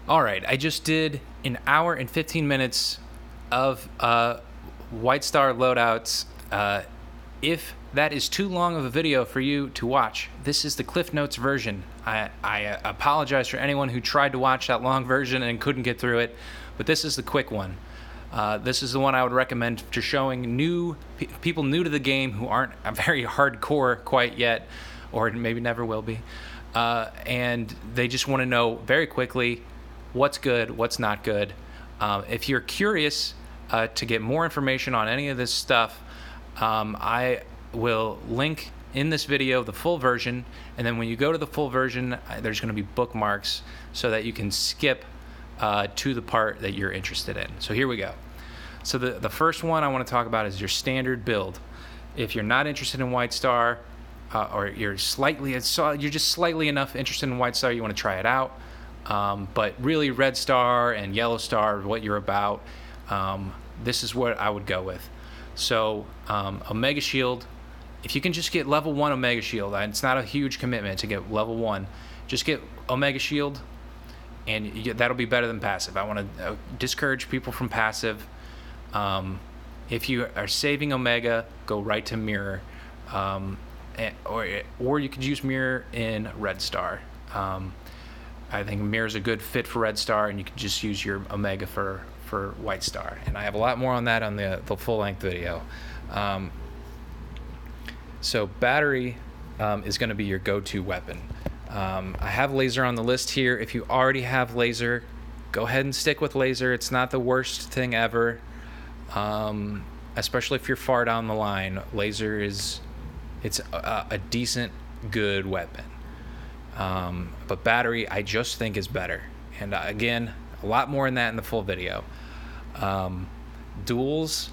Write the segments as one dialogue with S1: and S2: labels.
S1: All right, I just did an hour and 15 minutes of White Star loadouts. If that is too long of a video for you to watch, this is the Cliffnotes version. I apologize for anyone who tried to watch that long version and couldn't get through it, but this is the quick one. This is the one I would recommend to showing people new to the game who aren't very hardcore quite yet, or maybe never will be, and they just want to know very quickly what's good, what's not good. If you're curious to get more information on any of this stuff, I will link in this video the full version, and then when you go to the full version, there's going to be bookmarks so that you can skip to the part that you're interested in. So here we go. So the first one I want to talk about is your standard build. If you're not interested in White Star, or you're just slightly enough interested in White Star, you want to try it out. But really, Red Star and Yellow Star, what you're about, this is what I would go with. So Omega Shield, if you can just get level 1 Omega Shield, it's not a huge commitment to get level 1. Just get Omega Shield, and that'll be better than passive. I want to discourage people from passive. If you are saving Omega, go right to Mirror, or you could use Mirror in Red Star. I think Mirror is a good fit for Red Star, and you can just use your Omega for White Star. And I have a lot more on that on the full-length video. So battery is going to be your go-to weapon. I have laser on the list here. If you already have laser, go ahead and stick with laser. It's not the worst thing ever, especially if you're far down the line. Laser it's a decent, good weapon. But battery, I just think is better. And again, a lot more in that in the full video. Duels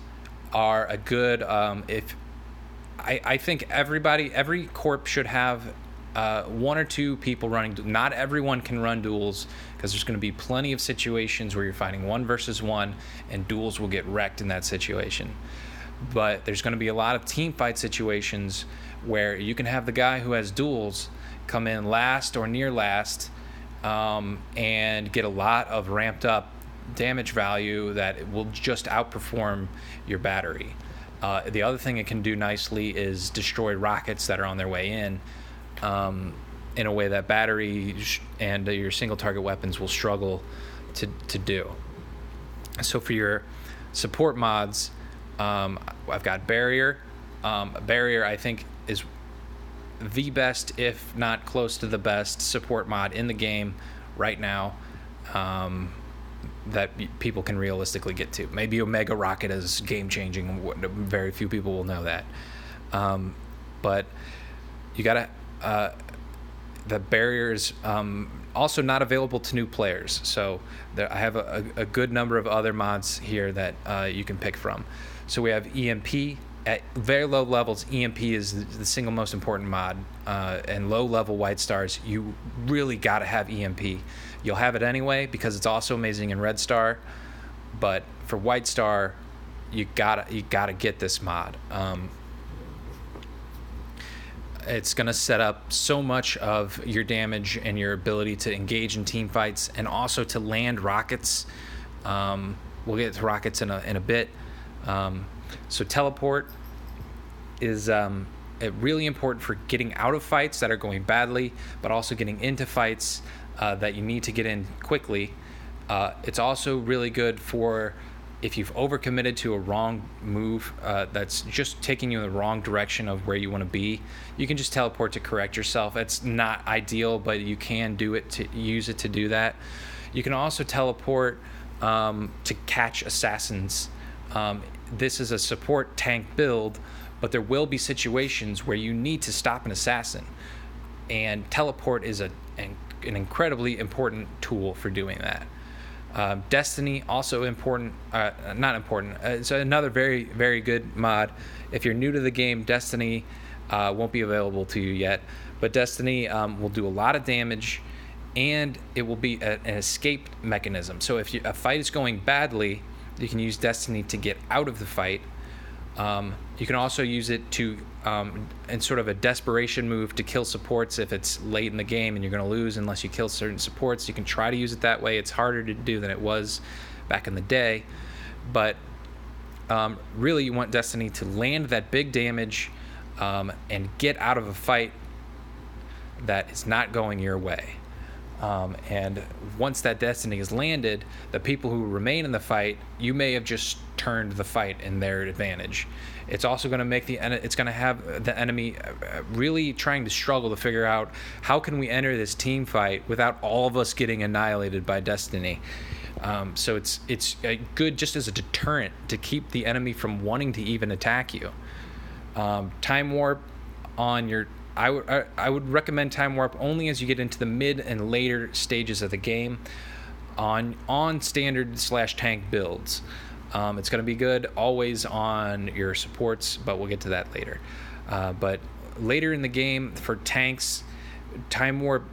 S1: are a good, I think every corp should have 1 or 2 people running. Not everyone can run duels, because there's going to be plenty of situations where you're fighting 1 versus 1, and duels will get wrecked in that situation. But there's going to be a lot of team fight situations where you can have the guy who has duels come in last or near last, and get a lot of ramped up damage value that will just outperform your battery. The other thing it can do nicely is destroy rockets that are on their way in a way that battery and your single target weapons will struggle to do. So for your support mods, I've got Barrier. Barrier, I think, is the best, if not close to the best, support mod in the game right now, that people can realistically get to. Maybe Omega Rocket is game-changing. Very few people will know that. But you gotta... the Barrier is also not available to new players. So I have a good number of other mods here that you can pick from. So we have EMP. At very low levels, EMP is the single most important mod. And low-level White Stars, you really got to have EMP. You'll have it anyway because it's also amazing in Red Star. But for White Star, you gotta get this mod. It's going to set up so much of your damage and your ability to engage in team fights, and also to land rockets. We'll get to rockets in a bit. So teleport is really important for getting out of fights that are going badly, but also getting into fights that you need to get in quickly. It's also really good for if you've overcommitted to a wrong move that's just taking you in the wrong direction of where you want to be. You can just teleport to correct yourself. It's not ideal, but you can use it to do that. You can also teleport to catch assassins. This is a support tank build, but there will be situations where you need to stop an assassin, and teleport is an incredibly important tool for doing that. Destiny, also important, not important, it's another very, very good mod. If you're new to the game, Destiny won't be available to you yet, but Destiny will do a lot of damage, and it will be an escape mechanism. So if a fight is going badly, you can use Destiny to get out of the fight. You can also use it to, in sort of a desperation move, to kill supports if it's late in the game and you're going to lose unless you kill certain supports. You can try to use it that way. It's harder to do than it was back in the day. But really, you want Destiny to land that big damage and get out of a fight that is not going your way. And once that Destiny is landed, the people who remain in the fight, you may have just turned the fight in their advantage. It's also going to make it's going to have the enemy really trying to struggle to figure out, how can we enter this team fight without all of us getting annihilated by Destiny. So it's good just as a deterrent to keep the enemy from wanting to even attack you. Time Warp on your... I would recommend Time Warp only as you get into the mid and later stages of the game on standard / tank builds. It's going to be good always on your supports, but we'll get to that later. But later in the game, for tanks, Time Warp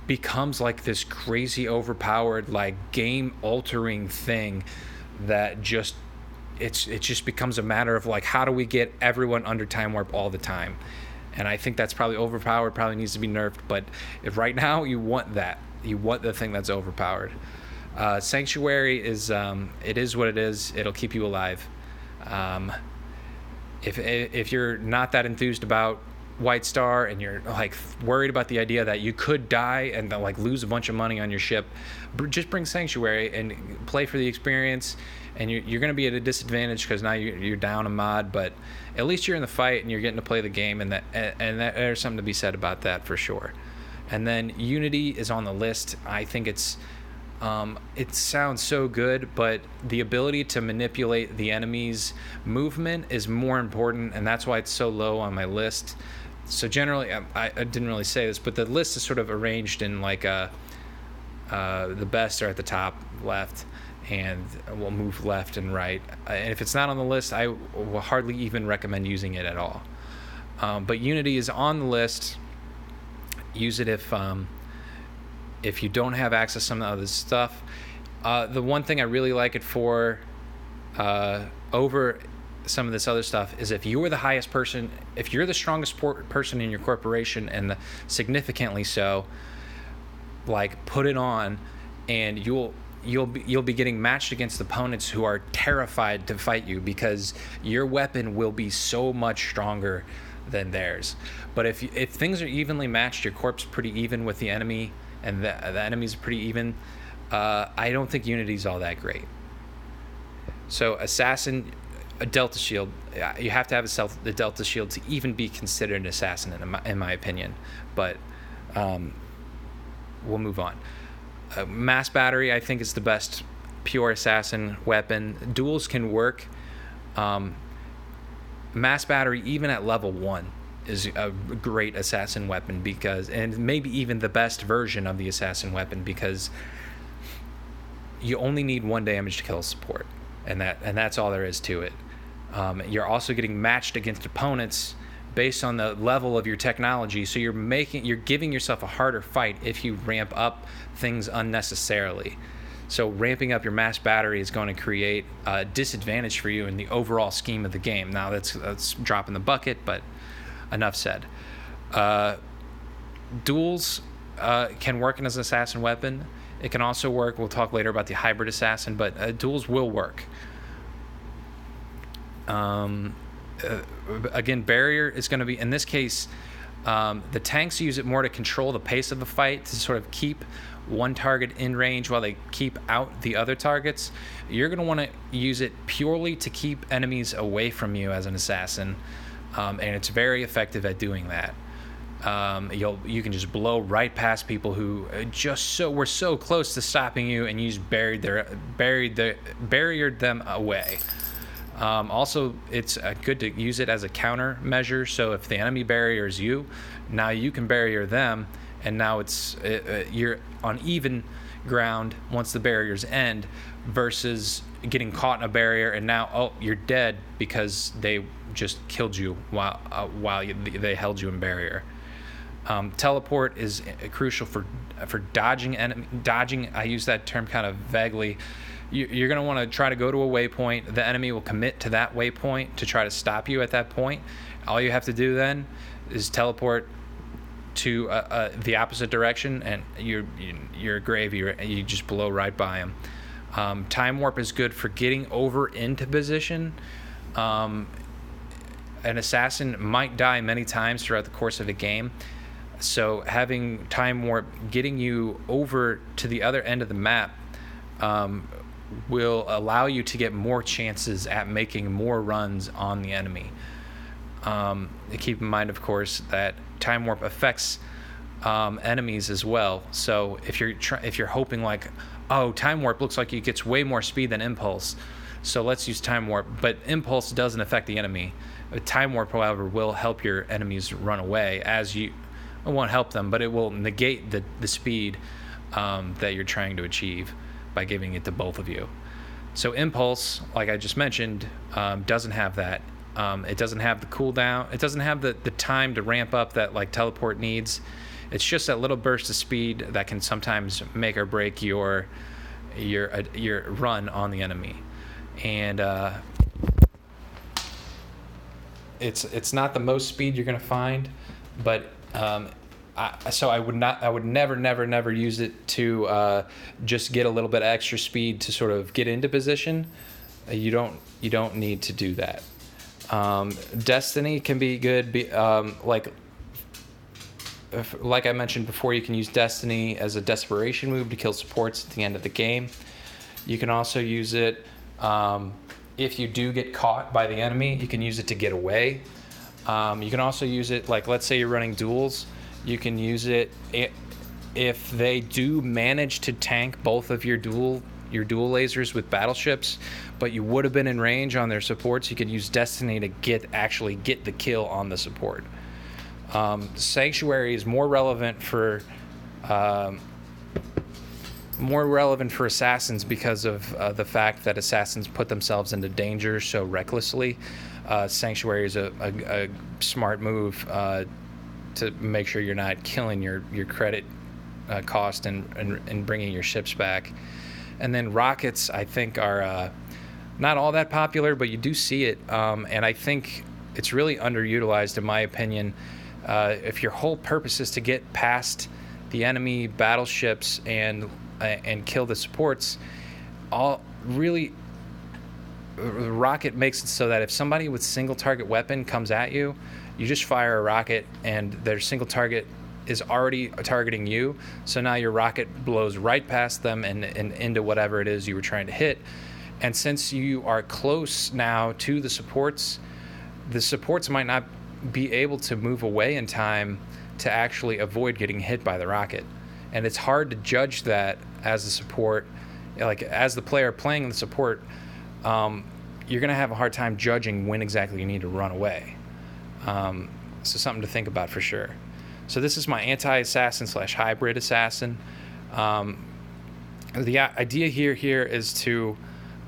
S1: becomes like this crazy overpowered, like game-altering thing that just... it just becomes a matter of like, how do we get everyone under Time Warp all the time? And I think that's probably overpowered, probably needs to be nerfed. But if right now you want that, you want the thing that's overpowered. Sanctuary is, it is what it is. It'll keep you alive. If you're not that enthused about White Star and you're like worried about the idea that you could die and then like lose a bunch of money on your ship, just bring Sanctuary and play for the experience. And you're going to be at a disadvantage because now you're down a mod, but at least you're in the fight and you're getting to play the game, and there's something to be said about that for sure. And then Unity is on the list. I think it sounds so good, but the ability to manipulate the enemy's movement is more important, and that's why it's so low on my list. So generally, I didn't really say this, but the list is sort of arranged in like the best are at the top left, and we'll move left and right. And if it's not on the list, I will hardly even recommend using it at all. But Unity is on the list. Use it if you don't have access to some of the other stuff. The one thing I really like it for over some of this other stuff is if you're the highest person, if you're the strongest person in your corporation, and significantly so, like, put it on, and you'll be getting matched against opponents who are terrified to fight you because your weapon will be so much stronger than theirs. But if things are evenly matched, your corp's pretty even with the enemy, and the enemy's pretty even, I don't think Unity's all that great. So Assassin, a Delta Shield, you have to have the Delta Shield to even be considered an Assassin, in my opinion. But we'll move on. Mass Battery, I think, is the best pure assassin weapon. Duels can work. Mass Battery, even at level 1, is a great assassin weapon and maybe even the best version of the assassin weapon, because you only need 1 damage to kill a support, and that's all there is to it. You're also getting matched against opponents based on the level of your technology, so you're giving yourself a harder fight if you ramp up things unnecessarily. So ramping up your mass battery is going to create a disadvantage for you in the overall scheme of the game. Now that's dropping the bucket, but enough said. Duels can work as an assassin weapon. It can also work, we'll talk later about the hybrid assassin, but duels will work. Again, barrier is going to be, in this case, the tanks use it more to control the pace of the fight, to sort of keep one target in range while they keep out the other targets. You're going to want to use it purely to keep enemies away from you as an assassin, and it's very effective at doing that. You can just blow right past people who were so close to stopping you, and you just barriered them away. Also, it's good to use it as a counter measure. So if the enemy barriers you, now you can barrier them, and now you're on even ground once the barriers end, versus getting caught in a barrier and now you're dead because they just killed you while they held you in barrier. Teleport is crucial for for dodging dodging. I use that term kind of vaguely. You're going to want to try to go to a waypoint. The enemy will commit to that waypoint to try to stop you at that point. All you have to do then is teleport to the opposite direction, and you're gravy. You just blow right by them. Time warp is good for getting over into position. An assassin might die many times throughout the course of a game, so having time warp getting you over to the other end of the map will allow you to get more chances at making more runs on the enemy. Keep in mind, of course, that time warp affects enemies as well. So if you're hoping like, oh, time warp looks like it gets way more speed than impulse, so let's use time warp. But impulse doesn't affect the enemy. Time warp, however, will help your enemies run away. It won't help them, but it will negate the speed that you're trying to achieve by giving it to both of you. So impulse, like I just mentioned, doesn't have that. It doesn't have the cooldown. It doesn't have the time to ramp up that like teleport needs. It's just that little burst of speed that can sometimes make or break your run on the enemy. And it's not the most speed you're gonna find, but I would never use it to just get a little bit of extra speed to sort of get into position. You don't need to do that. Destiny can be good. Like I mentioned before, you can use Destiny as a desperation move to kill supports at the end of the game. You can also use it if you do get caught by the enemy. You can use it to get away. You can also use it, like, let's say you're running duels. You can use it if they do manage to tank both of your dual lasers with battleships, but you would have been in range on their supports. You could use Destiny to actually get the kill on the support. Sanctuary is more relevant for assassins because of the fact that assassins put themselves into danger so recklessly. Sanctuary is a smart move to make sure you're not killing your credit cost and bringing your ships back. And then rockets, I think, are not all that popular, but you do see it, and I think it's really underutilized, in my opinion. If your whole purpose is to get past the enemy battleships and kill the supports, rocket makes it so that if somebody with single target weapon comes at you, you just fire a rocket and their single target is already targeting you, so now your rocket blows right past them and into whatever it is you were trying to hit. And since you are close now to the supports might not be able to move away in time to actually avoid getting hit by the rocket. And it's hard to judge that as a support, like as the player playing the support. You're going to have a hard time judging when exactly you need to run away. So something to think about for sure. So this is my anti-assassin / hybrid assassin. The idea here is to,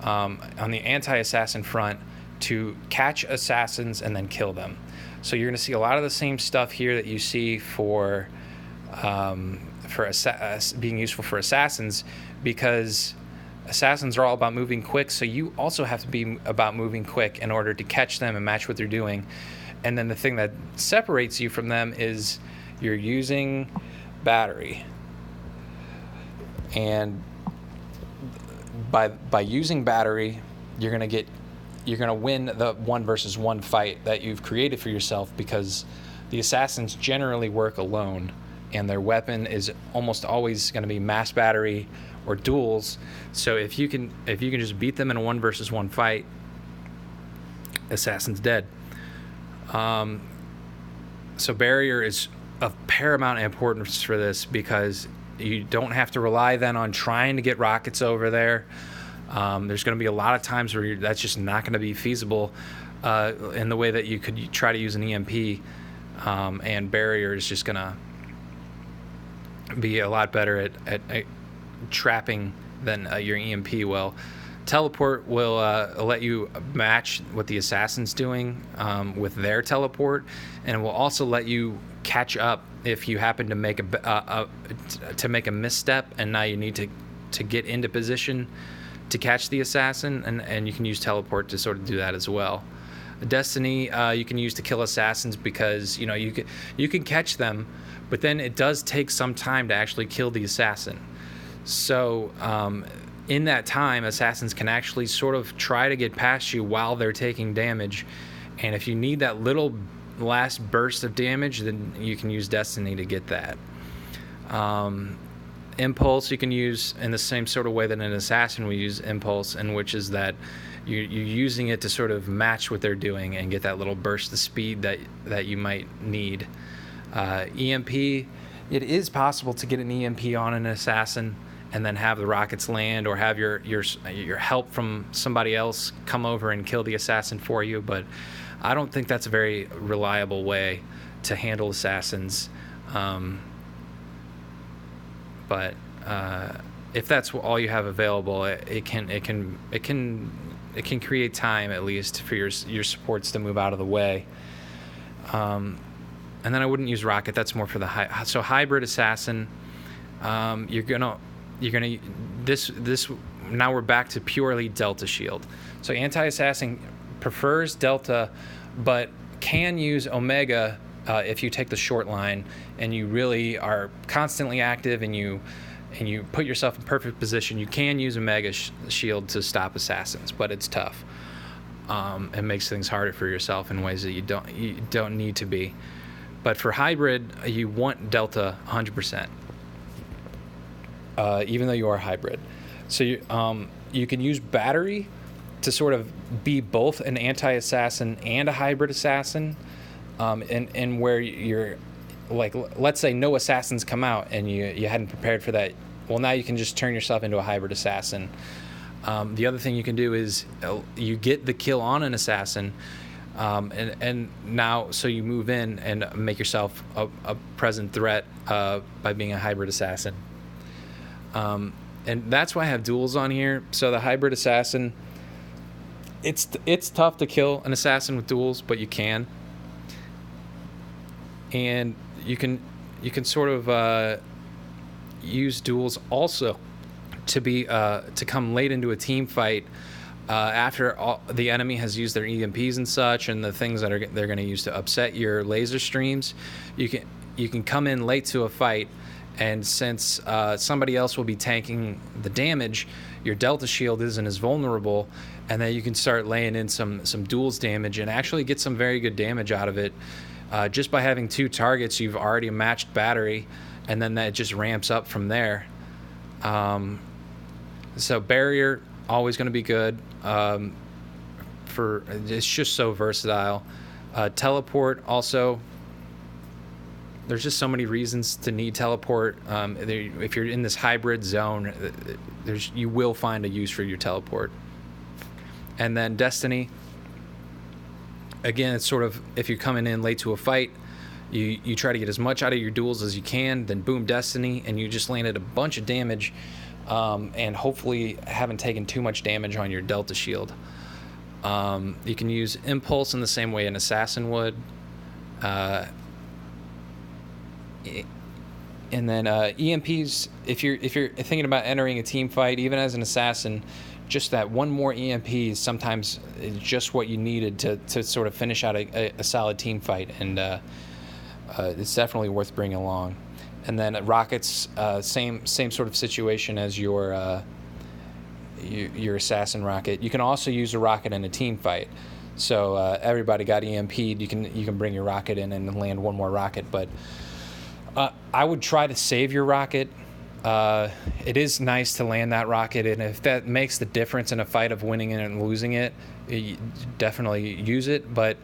S1: on the anti-assassin front, to catch assassins and then kill them. So you're going to see a lot of the same stuff here that you see for being useful for assassins, because assassins are all about moving quick, so you also have to be about moving quick in order to catch them and match what they're doing. And then the thing that separates you from them is you're using battery. And by using battery, you're going to win the 1 versus 1 fight that you've created for yourself, because the assassins generally work alone and their weapon is almost always going to be mass battery or duels. So if you can just beat them in a 1 versus 1 fight, assassin's dead. So barrier is of paramount importance for this, because you don't have to rely then on trying to get rockets over there. There's going to be a lot of times where that's just not going to be feasible in the way that you could try to use an EMP, and barrier is just going to be a lot better at trapping than your EMP will. Teleport will let you match what the assassin's doing with their teleport, and it will also let you catch up if you happen to make a misstep, and now you need to get into position to catch the assassin, and you can use teleport to sort of do that as well. Destiny you can use to kill assassins, because you can catch them, but then it does take some time to actually kill the assassin. So in that time, assassins can actually sort of try to get past you while they're taking damage, and if you need that little last burst of damage, then you can use Destiny to get that. Impulse you can use in the same sort of way that an assassin will use Impulse, and which is that you're using it to sort of match what they're doing and get that little burst of speed that you might need. EMP, it is possible to get an EMP on an assassin and then have the rockets land, or have your help from somebody else come over and kill the assassin for you, but I don't think that's a very reliable way to handle assassins. But if that's all you have available, it can create time, at least, for your supports to move out of the way. And then I wouldn't use rocket. That's more for the hybrid assassin. You're gonna this. Now we're back to purely Delta shield. So anti-assassin prefers Delta, but can use Omega if you take the short line and you really are constantly active and you put yourself in perfect position. You can use Omega shield to stop assassins, but it's tough. It makes things harder for yourself in ways that you don't need to be. But for hybrid, you want Delta 100%, even though you are hybrid. So you can use battery to sort of be both an anti-assassin and a hybrid assassin, and where you're, like, let's say no assassins come out and you hadn't prepared for that. Well, now you can just turn yourself into a hybrid assassin. The other thing you can do is you get the kill on an assassin, and now so you move in and make yourself a present threat by being a hybrid assassin. And that's why I have duels on here. So the hybrid assassin, it's tough to kill an assassin with duels, but you can. And you can sort of use duels also to come late into a team fight after the enemy has used their EMPs and such, and the things that they're going to use to upset your laser streams. You can come in late to a fight, and since somebody else will be tanking the damage, your Delta shield isn't as vulnerable, and then you can start laying in some duels damage and actually get some very good damage out of it. Just by having two targets, you've already matched battery, and then that just ramps up from there. So barrier, always going to be good. It's just so versatile. Teleport also. There's just so many reasons to need teleport. If you're in this hybrid zone, you will find a use for your teleport. And then Destiny. Again, it's sort of, if you're coming in late to a fight, you try to get as much out of your duels as you can, then boom, Destiny, and you just landed a bunch of damage, and hopefully haven't taken too much damage on your Delta shield. You can use Impulse in the same way an assassin would. And then EMPs, if you're thinking about entering a team fight, even as an assassin, just that one more EMP is sometimes just what you needed to sort of finish out a solid team fight, and it's definitely worth bringing along. And then rockets, same sort of situation as your assassin rocket. You can also use a rocket in a team fight. So everybody got EMP'd. You can bring your rocket in and land one more rocket, but I would try to save your rocket. It is nice to land that rocket, and if that makes the difference in a fight of winning it and losing it, you definitely use it. But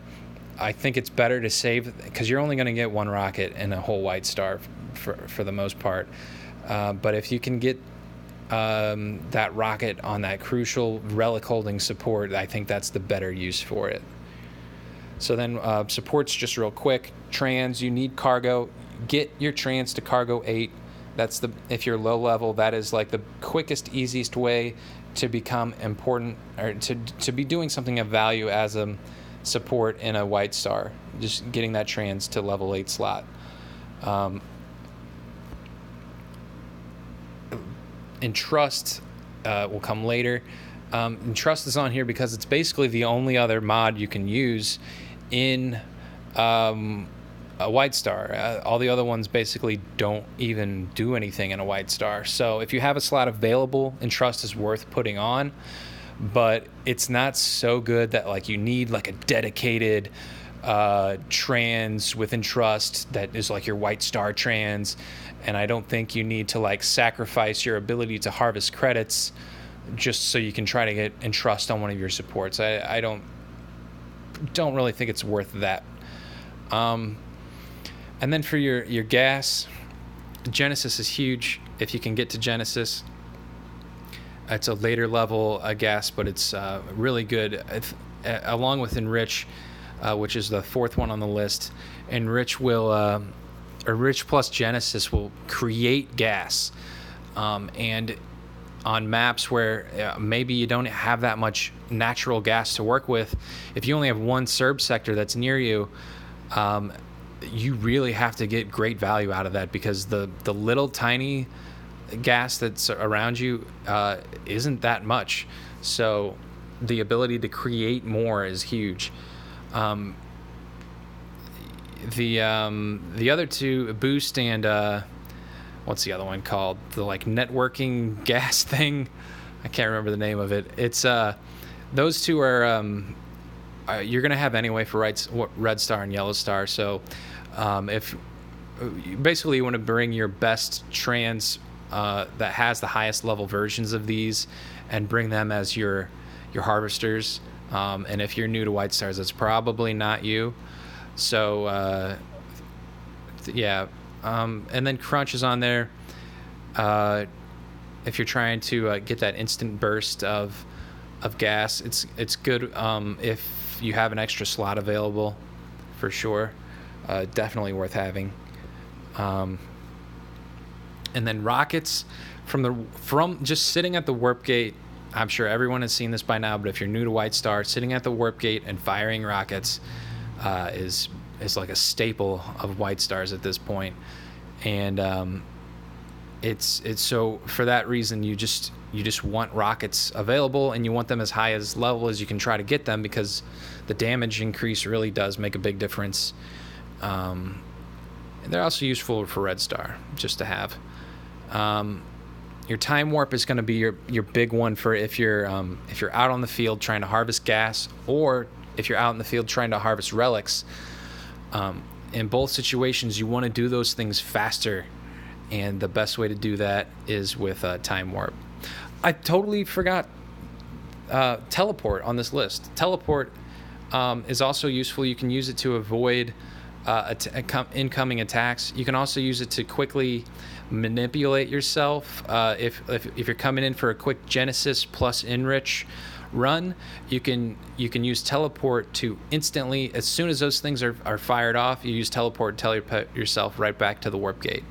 S1: I think it's better to save, because you're only going to get one rocket in a whole White Star for the most part. But if you can get that rocket on that crucial relic holding support, I think that's the better use for it. So then supports, just real quick. Trans, you need cargo. Get your trans to cargo 8. That's if you're low level, that is like the quickest, easiest way to become important, or to be doing something of value as a support in a White Star. Just getting that trans to level 8 slot. Entrust will come later. Entrust is on here because it's basically the only other mod you can use in a White Star. All the other ones basically don't even do anything in a White Star. So if you have a slot available, Entrust is worth putting on, but it's not so good that like you need like a dedicated trans with Entrust that is like your White Star trans, and I don't think you need to like sacrifice your ability to harvest credits just so you can try to get Entrust on one of your supports. I don't really think it's worth that. And then for your gas, Genesis is huge if you can get to Genesis. It's a later level gas, but it's really good. Along with Enrich, which is the fourth one on the list, Enrich plus Genesis will create gas. And on maps where maybe you don't have that much natural gas to work with, if you only have one Serb sector that's near you, you really have to get great value out of that, because the little tiny gas that's around you isn't that much. So the ability to create more is huge. The other two, Boost and what's the other one called? The like networking gas thing. I can't remember the name of it. It's those two are you're gonna have anyway for Red Star and Yellow Star. So if basically you want to bring your best trans that has the highest level versions of these and bring them as your harvesters. And if you're new to White Stars, that's probably not you. So yeah. And then Crunch is on there. If you're trying to get that instant burst of gas, it's good if you have an extra slot available, for sure. Definitely worth having. And then rockets from just sitting at the warp gate. I'm sure everyone has seen this by now, but if you're new to White Star, sitting at the warp gate and firing rockets is like a staple of White Stars at this point. And it's so for that reason you just want rockets available, and you want them as high as level as you can try to get them, because the damage increase really does make a big difference. And they're also useful for Red Star just to have. Your time warp is going to be your big one for if you're out on the field trying to harvest gas, or if you're out in the field trying to harvest relics. In both situations, you want to do those things faster, and the best way to do that is with time warp. I totally forgot teleport on this list. Teleport is also useful. You can use it to avoid incoming attacks. You can also use it to quickly manipulate yourself. If you're coming in for a quick Genesis plus Enrich run, you can use teleport to instantly, as soon as those things are fired off, you use teleport and teleport yourself right back to the warp gate.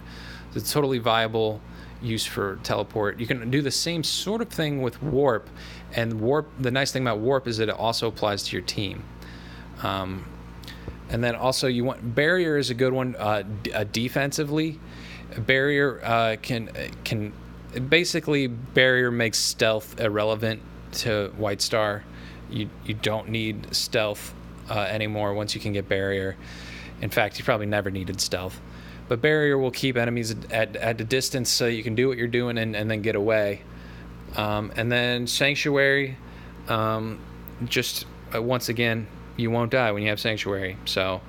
S1: So it's totally viable use for teleport. You can do the same sort of thing with warp, and warp, the nice thing about warp is that it also applies to your team. And then also you want barrier is a good one defensively. Barrier can basically, barrier makes stealth irrelevant to White Star. You don't need stealth anymore once you can get barrier. In fact, you probably never needed stealth. But barrier will keep enemies at a distance so you can do what you're doing and then get away. And then Sanctuary, just once again, you won't die when you have Sanctuary. So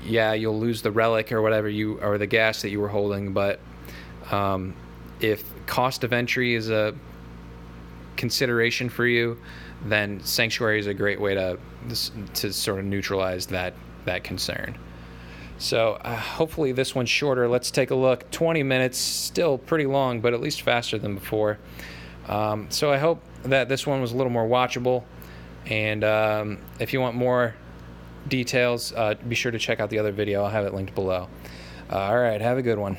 S1: yeah, you'll lose the relic or whatever or the gas that you were holding, but if cost of entry is a consideration for you, then Sanctuary is a great way to sort of neutralize that concern. So hopefully this one's shorter. Let's take a look. 20 minutes, still pretty long, but at least faster than before. So I hope that this one was a little more watchable. And if you want more details, be sure to check out the other video. I'll have it linked below. All right, have a good one.